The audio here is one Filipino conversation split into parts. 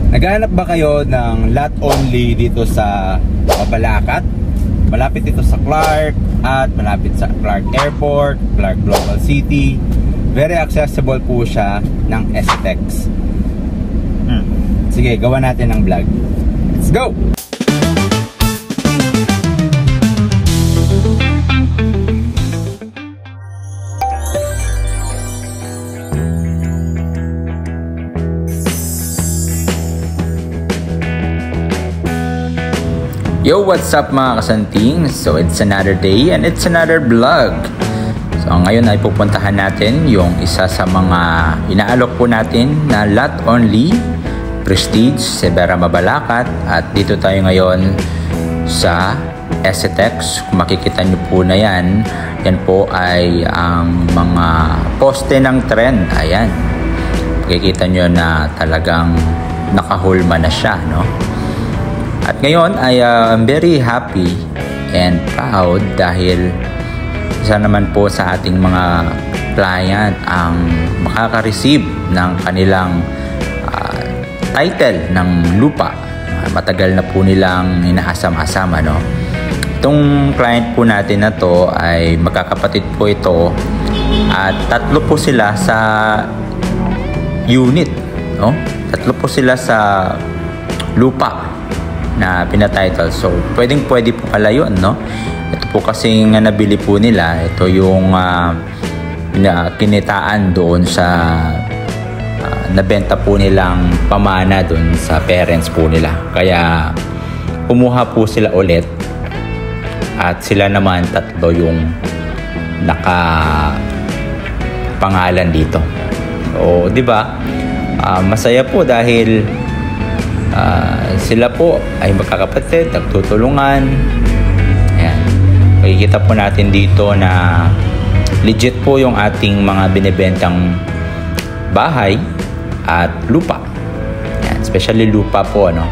Naghahanap ba kayo ng lot only dito sa Mabalacat? Malapit dito sa Clark at malapit sa Clark Airport, Clark Global City. Very accessible po siya ng STEX. Sige, gawa natin ng vlog. Let's go! Yo, what's up mga kasanting? So it's another day and it's another vlog. So ngayon ay pupuntahan natin yung isa sa mga inaalok po natin na lot only Prestige, Severa, Mabalacat. At dito tayo ngayon sa STEX. Kung makikita nyo po na yan, yan po ay ang mga poste ng tren. Ayan, makikita nyo na talagang nakahulma na siya, no? At ngayon ay I'm very happy and proud dahil isa naman po sa ating mga client ang makaka-receive ng kanilang title ng lupa. Matagal na po nilang inaasam-asam, no? Itong client po natin na to ay magkakapatid po ito at tatlo po sila sa unit, no? Tatlo po sila sa lupa na pinatitle. So, pwede po pala yun, no? Ito po kasi nga nabili po nila. Ito yung kinitaan doon sa nabenta po nilang pamana doon sa parents po nila. Kaya, kumuha po sila ulit at sila naman tatlo yung nakapangalan dito. So, di ba? Masaya po dahil sila po ay magkakapatid, nagtutulungan. Ayan. Makikita po natin dito na legit po yung ating mga binibentang bahay at lupa. Ayan. Especially lupa po, no?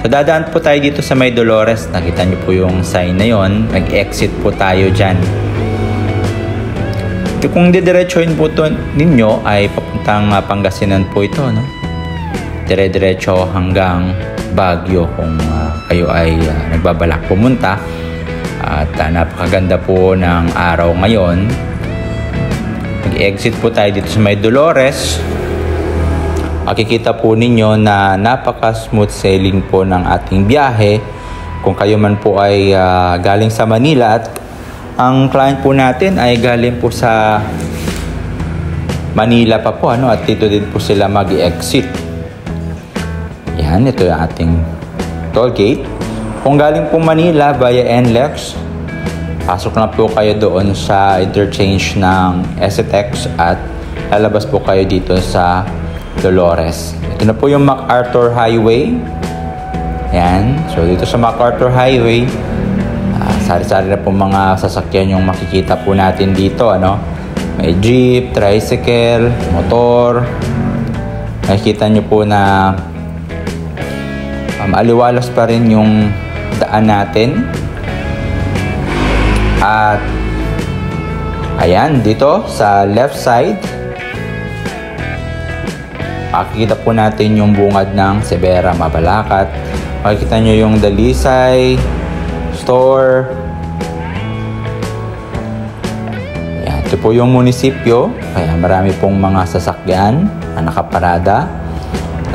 So dadaan po tayo dito sa May Dolores. Nakita nyo po yung sign na yon. Nag-exit po tayo dyan. Kung didiretsuhin po ito ninyo ay papuntang Pangasinan po ito, no? Dire-diretso hanggang Baguio kung kayo ay nagbabalak pumunta. At napakaganda po ng araw ngayon. Mag-exit po tayo dito sa May Dolores. Makikita po ninyo na napaka-smooth sailing po ng ating biyahe. Kung kayo man po ay galing sa Manila at ang client po natin ay galing po sa Manila pa po, ano? At dito din po sila mag-exit. Yan, ito yung ating toll gate. Kung galing po Manila via NLEX, pasok na po kayo doon sa interchange ng STEX at lalabas po kayo dito sa Dolores. Ito na po yung MacArthur Highway. Yan. So, dito sa MacArthur Highway, sari-sari na po mga sasakyan yung makikita po natin dito, ano? May jeep, tricycle, motor. Nakikita nyo po na aliwalas pa rin yung daan natin. At ayan, dito sa left side makikita po natin yung bungad ng Severa, Mabalacat. Makikita nyo yung Dalisay store. Ayan, ito po yung munisipyo. Kaya marami pong mga sasakyan na nakaparada.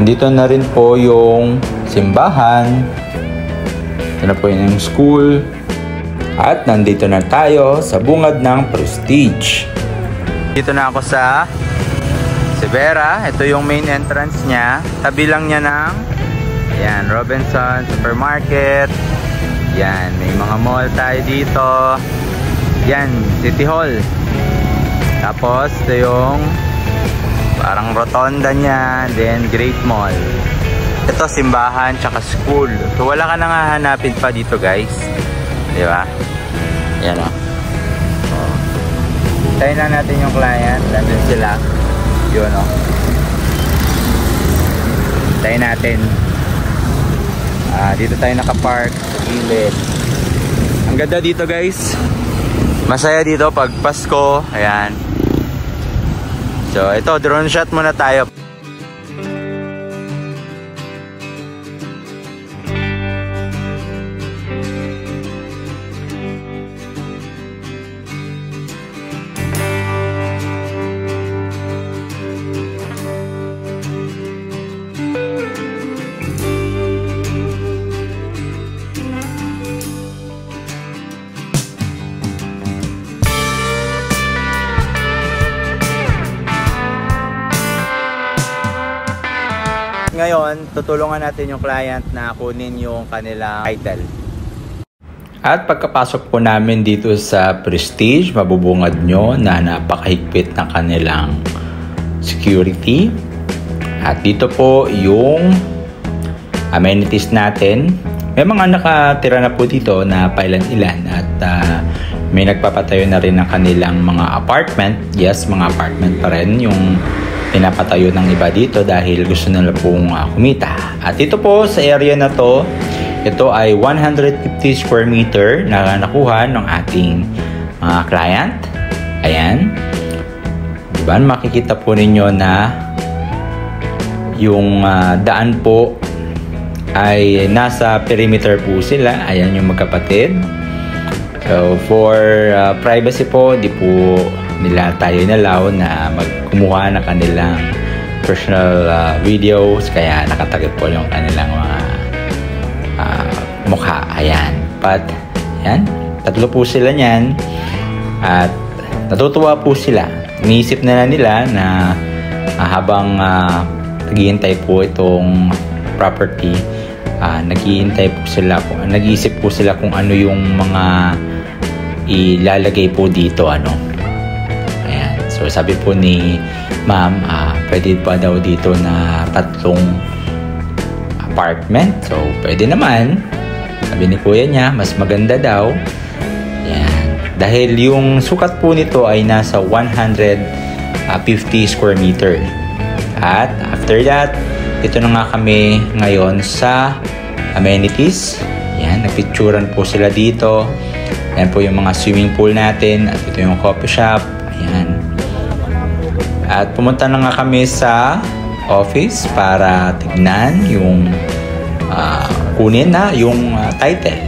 Nandito na rin po yung simbahan. Ito na po yung school. At nandito na tayo sa bungad ng Prestige. Dito na ako sa Severa. Ito yung main entrance niya. Tabi lang niya ng yan, Robinson Supermarket. Yan, may mga mall tayo dito. Yan, City Hall. Tapos ito yung parang rotonda niya, then Great Mall. Ito simbahan tsaka school. So wala ka nang hahanapin pa dito, guys. Di ba? Yan o. Tayo na natin yung client. Nandun sila. Yun o. Tayo natin. Dito tayo nakapark sa gilid. Ang ganda dito, guys. Masaya dito pag Pasko. Ayan. So ito, drone shot muna tayo. ngayon, tutulungan natin yung client na kunin yung kanilang title. At pagkapasok po namin dito sa Prestige, mabubungad nyo na napakahigpit ng kanilang security. At dito po yung amenities natin. May mga nakatira na po dito na pailan-ilan at may nagpapatayo na rin ng kanilang mga apartment. Yes, mga apartment pa rin yung pinapatayo ng iba dito dahil gusto nila pong kumita. At ito po sa area na to, ito ay 150 square meter na nakuha ng ating mga client. Ayan. Diba? Makikita po ninyo na yung daan po ay nasa perimeter po sila. Ayan yung magkapatid. So for privacy po, di po nila tayo inalaw na magkumuha ng kanilang personal videos. Kaya nakatagip po yung kanilang mga mukha. Ayan. But, ayan. Tatlo po sila niyan. At natutuwa po sila. Iniisip na nila na habang naghihintay po itong property, naghihintay po sila, nag-iisip po sila kung ano yung mga ilalagay po dito, ano. Ayan. So, sabi po ni ma'am, pwede pa daw dito na 3 apartment. So, pwede naman. Sabi ni kuya niya, mas maganda daw. Ayan. Dahil yung sukat po nito ay nasa 150 square meter. At after that, ito na nga kami ngayon sa amenities. Ayan, nagpicturan po sila dito. Ayan po yung mga swimming pool natin. At ito yung coffee shop. Ayan. At pumunta na nga kami sa office para tignan yung kunin na yung title.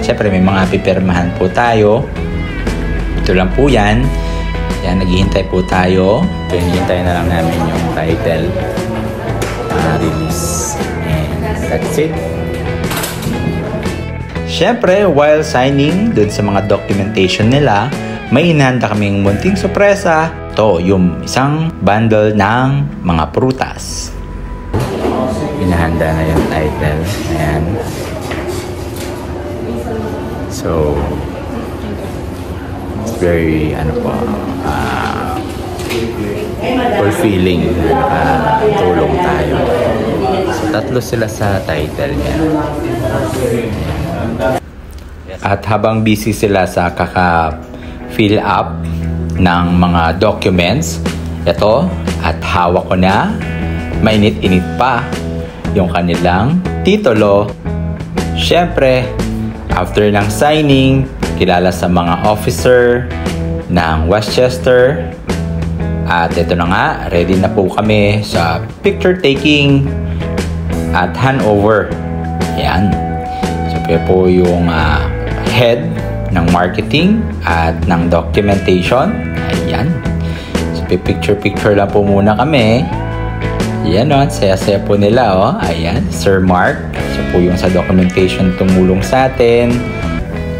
Siyempre may mga pipirmahan po tayo. Ito lang po yan. Yan, naghihintay po tayo. Hinihintay na lang namin yung title release. And that's it. Siyempre, while signing dun sa mga documentation nila, may inihanda kaming munting sorpresa. Ito, yung isang bundle ng mga prutas. Pinahanda na yung title. Ayan. So, it's very, fulfilling na tulong tayo. So, 3 sila sa title niya. At habang busy sila sa kaka-fill up ng mga documents, ito, at hawak ko na, mainit-init pa yung kanilang titulo. Siyempre, after ng signing, kilala sa mga officer ng Westchester. At ito na nga, ready na po kami sa picture taking at handover. Ayan. So, po yung head ng marketing at ng documentation. Ayan. So, picture-picture lang po muna kami. Ayan o, saya-saya po nila o. Ayan, Sir Mark. Siya po yung sa documentation tumulong sa atin.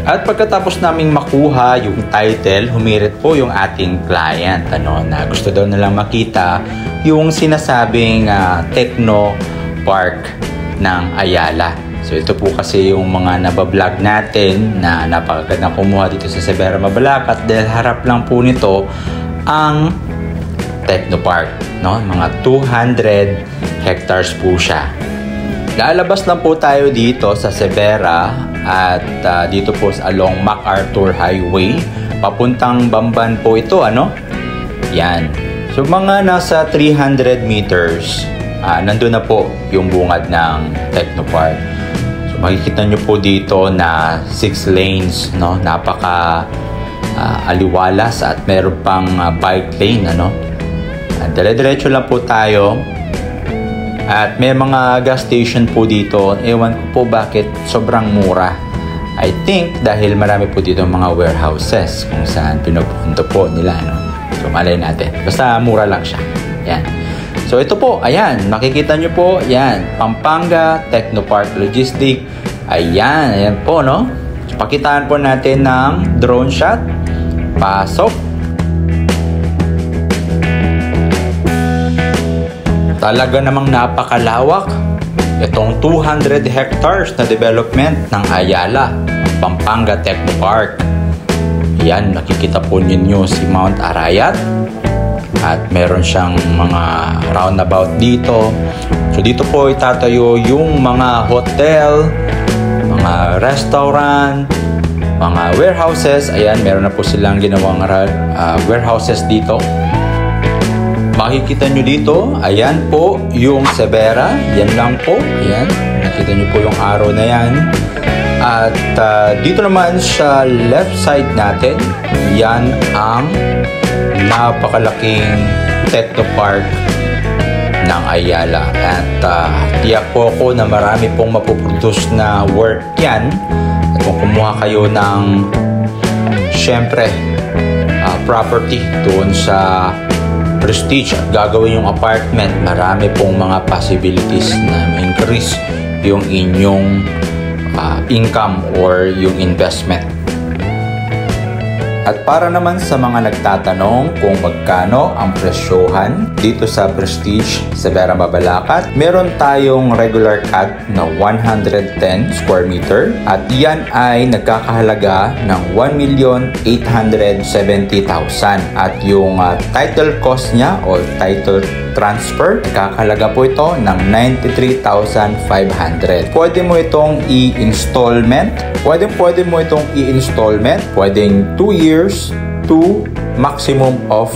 At pagkatapos naming makuha yung title, humirit po yung ating client na gusto daw nilang makita yung sinasabing Techno Park ng Ayala. So ito po kasi yung mga nabablog natin na napakagandang kumuha dito sa Severa, Mabalacat dahil harap lang po nito ang Techno Park, mga 200 hectares po siya. Lalabas lang po tayo dito sa Severa at dito po along MacArthur Highway. Papuntang Bamban po ito, Yan. So mga nasa 300 meters, nandun na po yung bungad ng Techno Park. So makikita nyo po dito na 6 lanes, napaka aliwalas at meron pang bike lane, At dire-diretso lang po tayo. At may mga gas station po dito. Ewan ko po bakit sobrang mura. I think dahil marami po dito mga warehouses kung saan pinupunto po nila. So malay natin. Basta mura lang siya. Yan. So ito po, ayan. Makikita nyo po, yan. Pampanga Techno Park Logistic. Ayan, ayan po, So, pakitaan po natin ng drone shot. Pasok. Talaga namang napakalawak itong 200 hectares na development ng Ayala, Pampanga Techno Park. Yan, nakikita po ninyo si Mount Arayat at meron siyang mga roundabout dito. So dito po itatayo yung mga hotel, mga restaurant, mga warehouses. Ayan, meron na po silang ginawang warehouses dito. Makikita nyo dito, ayan po yung Severa. Yan lang po, ayan. Nakita nyo po yung arrow na yan. At dito naman sa left side natin, yan ang napakalaking Techno Park ng Ayala. At tiyak po ako na marami pong mapuproduce na work yan. At kung kumuha kayo ng syempre property doon sa Prestige at gagawin yung apartment, marami pong mga possibilities na ma-increase yung inyong income or yung investment. At para naman sa mga nagtatanong kung magkano ang presyohan dito sa Prestige Severa Mabalacat, meron tayong regular cut na 110 square meter at yan ay nagkakahalaga ng 1,870,000 at yung title cost niya o title transfer, kakahalaga po ito ng 93,500. Pwede mo itong i-installment, pwede mo itong i-installment, pwedeng 2 years to maximum of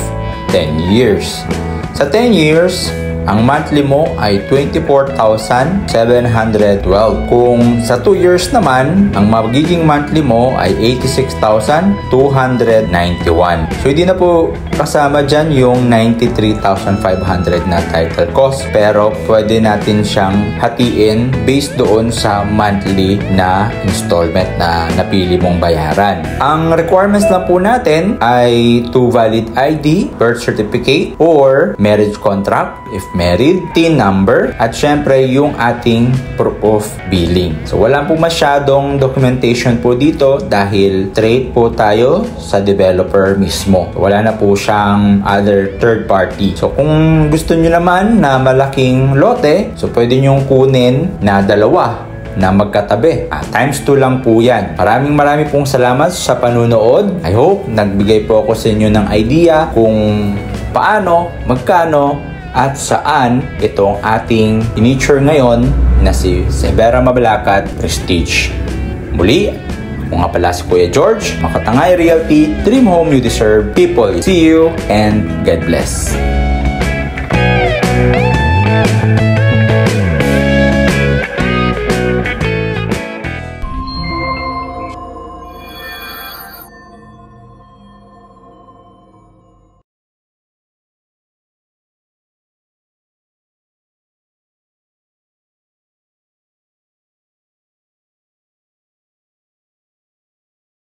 10 years. Sa 10 years, ang monthly mo ay 24,712. Kung sa 2 years naman, ang magiging monthly mo ay 86,291. So, hindi na po kasama dyan yung 93,500 na title cost. Pero, pwede natin siyang hatiin based doon sa monthly na installment na napili mong bayaran. Ang requirements na po natin ay 2 valid ID, birth certificate, or marriage contract if married, TIN number, at syempre yung ating proof of billing. So wala po masyadong documentation po dito dahil trade po tayo sa developer mismo. Wala na po siyang other third party. So kung gusto nyo naman na malaking lote, so pwede nyo kunin na dalawa na magkatabi. Times 2 lang po yan. Maraming pong salamat sa panunood. I hope nagbigay po ako sa inyo ng idea kung paano, magkano, at saan itong ating furniture ngayon na si Severa Mabalacat Prestige. Muli, ako nga pala si Kuya George, Makatangay Realty, Dream Home You Deserve. People, see you and God bless.